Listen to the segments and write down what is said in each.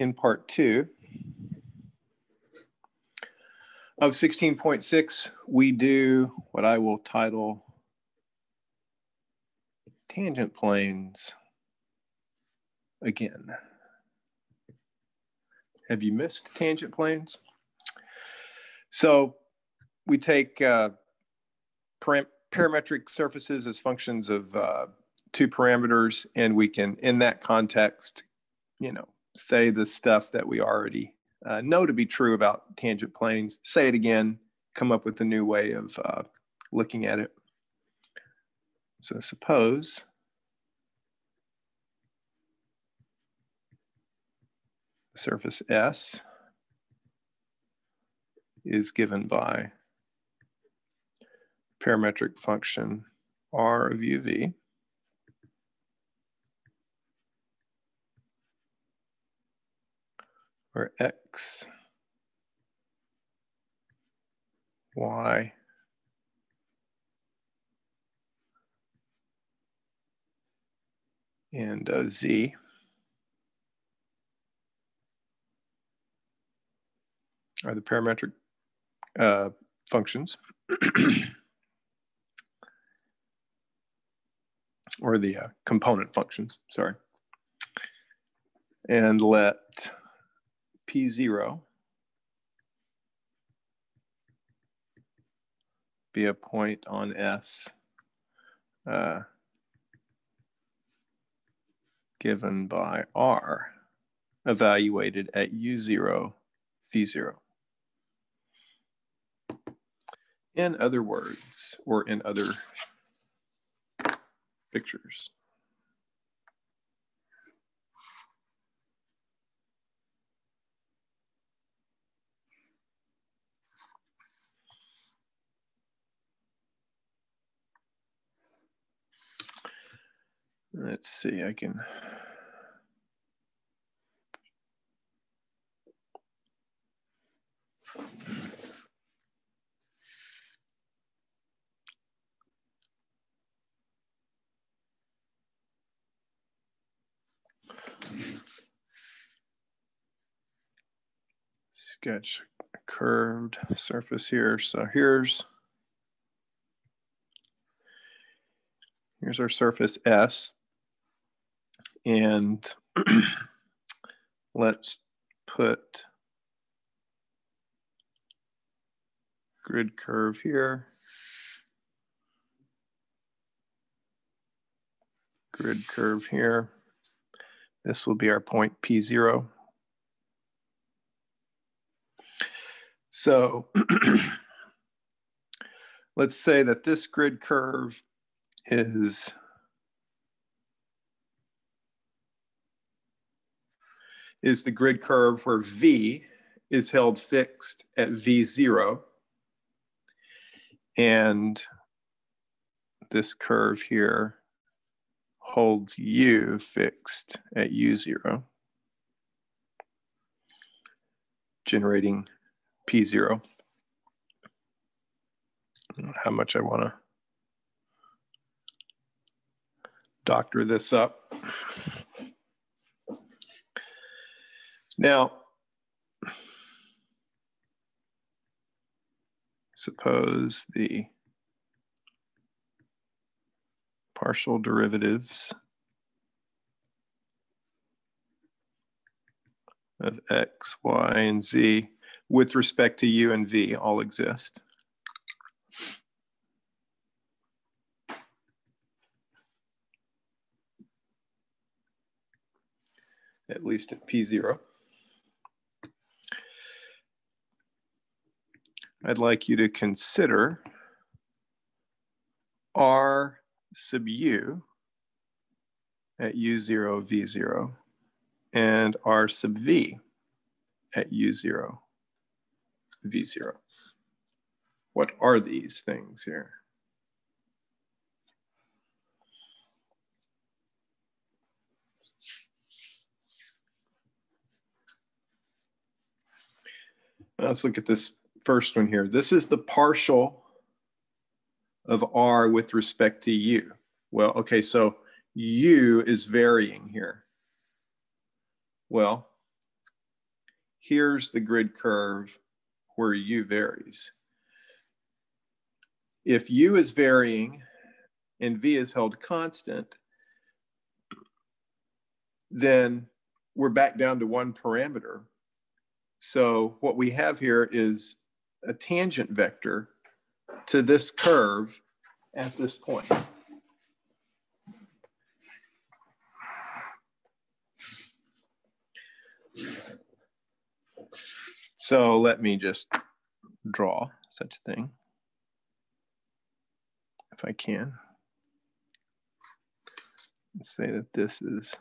in part 2 of 16.6, we do what I will title tangent planes again. Have you missed tangent planes? So we take parametric surfaces as functions of 2 parameters, and we can, in that context, say the stuff that we already know to be true about tangent planes, say it again, come up with a new way of looking at it. So suppose surface S is given by parametric function R of uv, where x, y, and z are the parametric functions, or the component functions, sorry. And let P0 be a point on S given by R, evaluated at U0, V0. In other words, or in other pictures, let's see, I can sketch a curved surface here. So here's our surface S, and let's put grid curve here, grid curve here. This will be our point P0. So let's say that this grid curve is the grid curve where V is held fixed at V0, and this curve here holds U fixed at U0, generating P0. I don't know how much I want to doctor this up. Now, suppose the partial derivatives of x, y, and z with respect to u and v all exist. At least at P0. I'd like you to consider R sub u at U0, V0, and R sub v at U0, V0. What are these things here? Let's look at this first one here. This is the partial of R with respect to U. Well, okay, so U is varying here. Well, here's the grid curve where u varies. If u is varying and v is held constant, then we're back down to one parameter. So what we have here is a tangent vector to this curve at this point. So let me just draw such a thing, if I can. Let's say that this is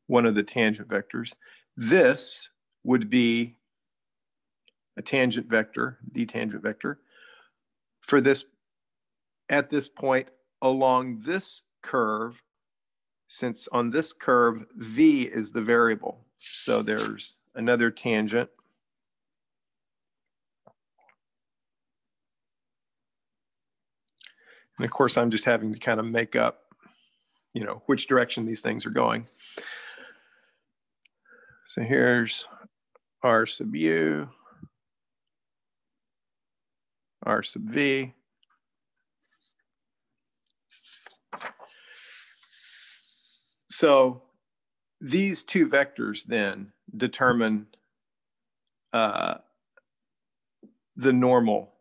one of the tangent vectors. This would be a tangent vector, the tangent vector, for this, at this point along this curve, since on this curve, v is the variable. So there's another tangent. And of course, I'm just having to kind of make up, you know, which direction these things are going. So here's r sub u, r sub v. So these two vectors then determine the normal,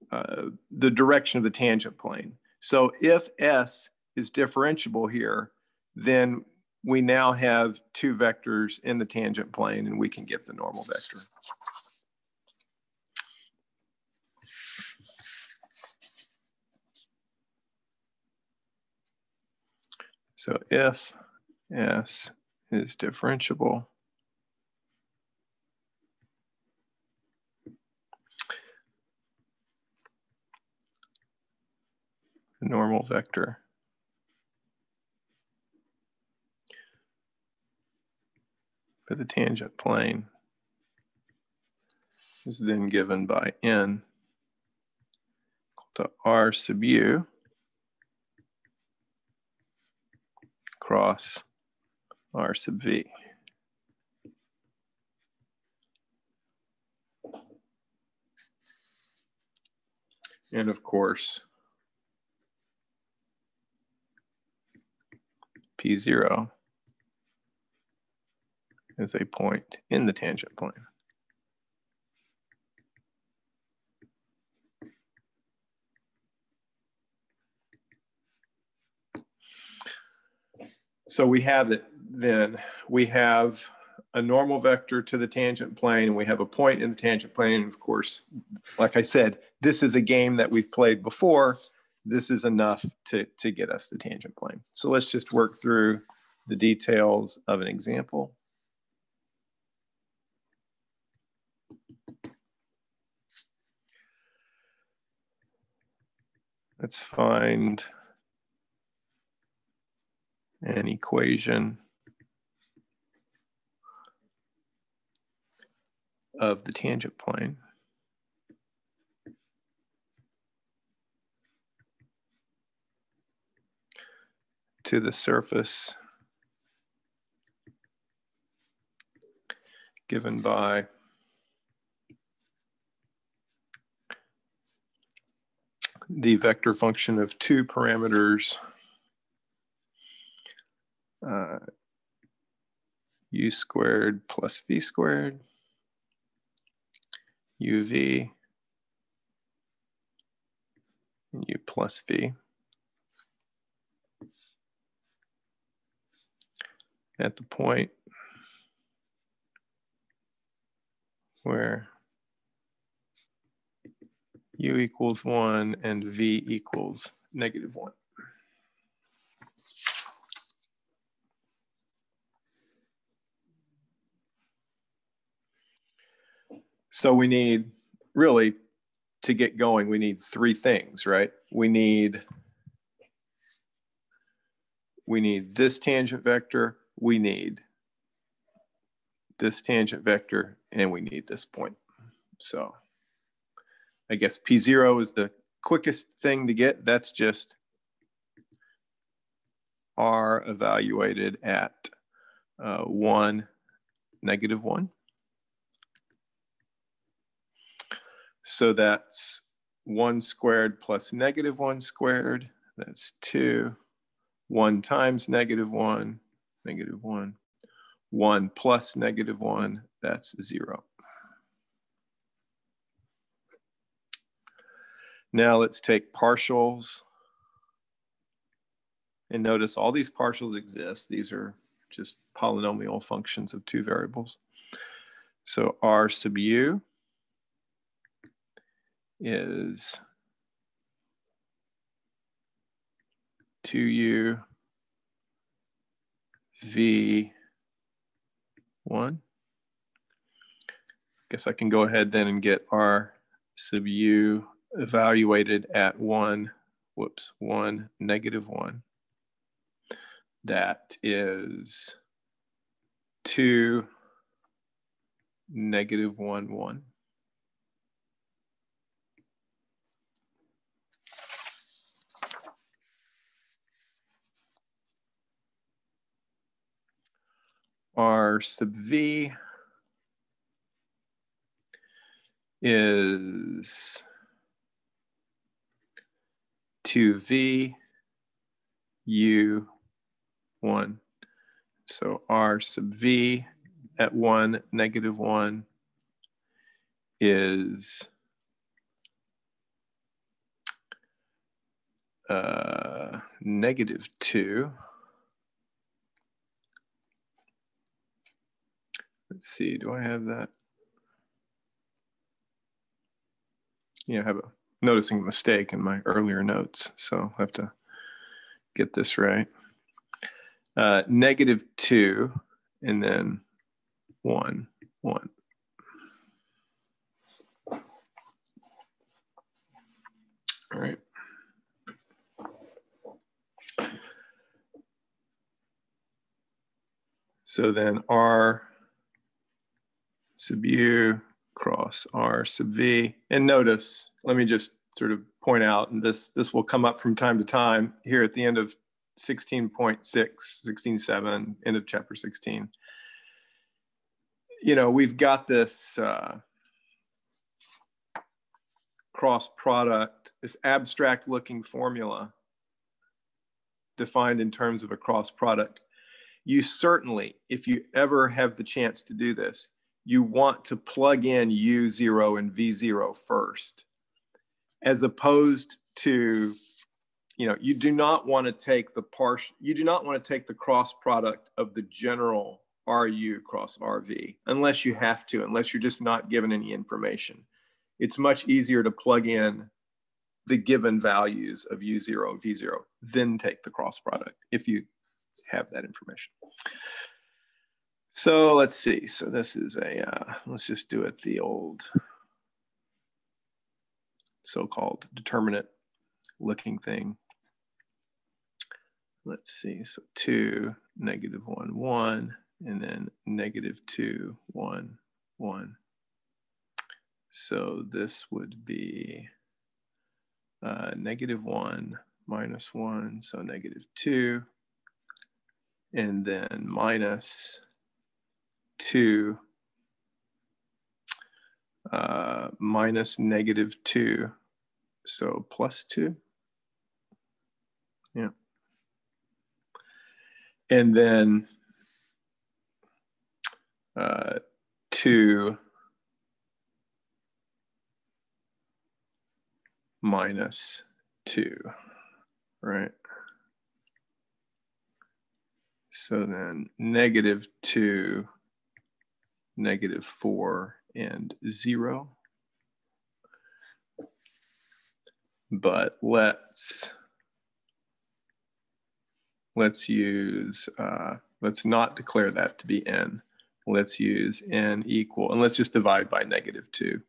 the direction of the tangent plane. So if S is differentiable here, then we now have two vectors in the tangent plane and we can get the normal vector. So if S is differentiable, the normal vector for the tangent plane is then given by n equal to r sub u cross r sub v. And of course, P0 is a point in the tangent plane. So we have it then. We have a normal vector to the tangent plane, and we have a point in the tangent plane. And of course, like I said, this is a game that we've played before. This is enough to get us the tangent plane. So let's just work through the details of an example. Let's find an equation of the tangent plane. To the surface given by the vector function of two parameters, u squared plus v squared, uv, and u plus v. At the point where u equals 1 and v equals -1. So we need, really, to get going, we need three things, right? We need this tangent vector, we need this tangent vector, and we need this point. So I guess P0 is the quickest thing to get. That's just R evaluated at 1, -1. So that's 1 squared plus negative 1 squared. That's 2. 1 times negative 1, negative 1. 1 plus negative 1, that's 0. Now let's take partials. And notice all these partials exist. These are just polynomial functions of 2 variables. So R sub u is 2u v1. Guess I can go ahead then and get R sub u evaluated at 1, negative 1. That is 2, negative 1, 1. R sub v is 2v u 1. So R sub v at 1, negative 1 is negative 2. Let's see, do I have that? Yeah, I have noticing a mistake in my earlier notes, so I'll have to get this right. Negative 2, and then 1, 1. All right. So then R sub u cross R sub v. And notice, let me just sort of point out, and this will come up from time to time here at the end of 16.6, 16.7, end of chapter 16. You know, we've got this cross product, this abstract looking formula defined in terms of a cross product. You certainly, if you ever have the chance to do this, you want to plug in U0 and V0 first, as opposed to, you know, you do not want to take the cross product of the general RU cross RV unless you have to, unless you're just not given any information. It's much easier to plug in the given values of U0 and V0, then take the cross product if you have that information. So let's see. So this is a, let's just do it the old so-called determinate looking thing. Let's see. So 2, negative 1, 1, and then negative 2, 1, 1. So this would be negative 1 minus 1, so negative 2, and then minus 2 minus negative 2, so plus 2. Yeah. And then 2 minus 2, right? So then negative 2, negative 4, and 0. But let's use, let's not declare that to be n. Let's use n equal, and let's just divide by negative 2.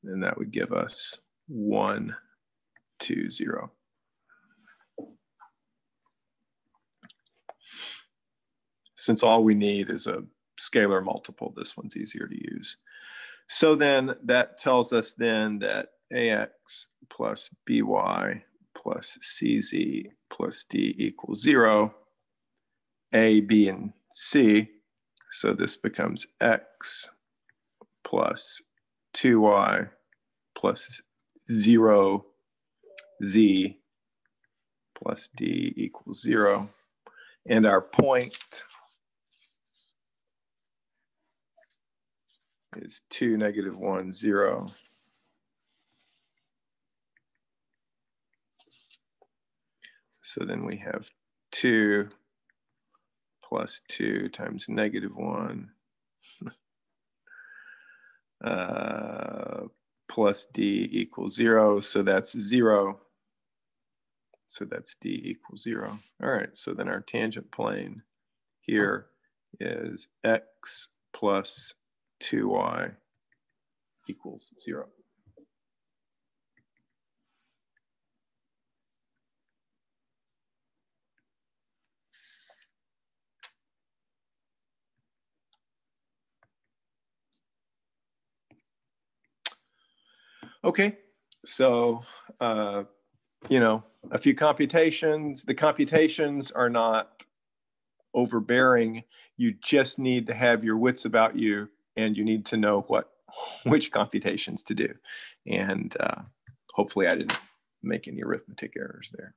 And that would give us 1, 2, 0. Since all we need is a scalar multiple, this one's easier to use. So then that tells us then that ax plus by plus cz plus d equals 0, a, b, and c. So this becomes x plus 2y plus 0 z plus d equals 0. And our point is 2, -1, 0. So then we have 2 plus 2 times -1 plus d equals 0. So that's 0. So that's d equals 0. All right, so then our tangent plane here is x plus 2y equals 0. Okay, so, you know, a few computations. The computations are not overbearing. You just need to have your wits about you, and you need to know which computations to do. And hopefully I didn't make any arithmetic errors there.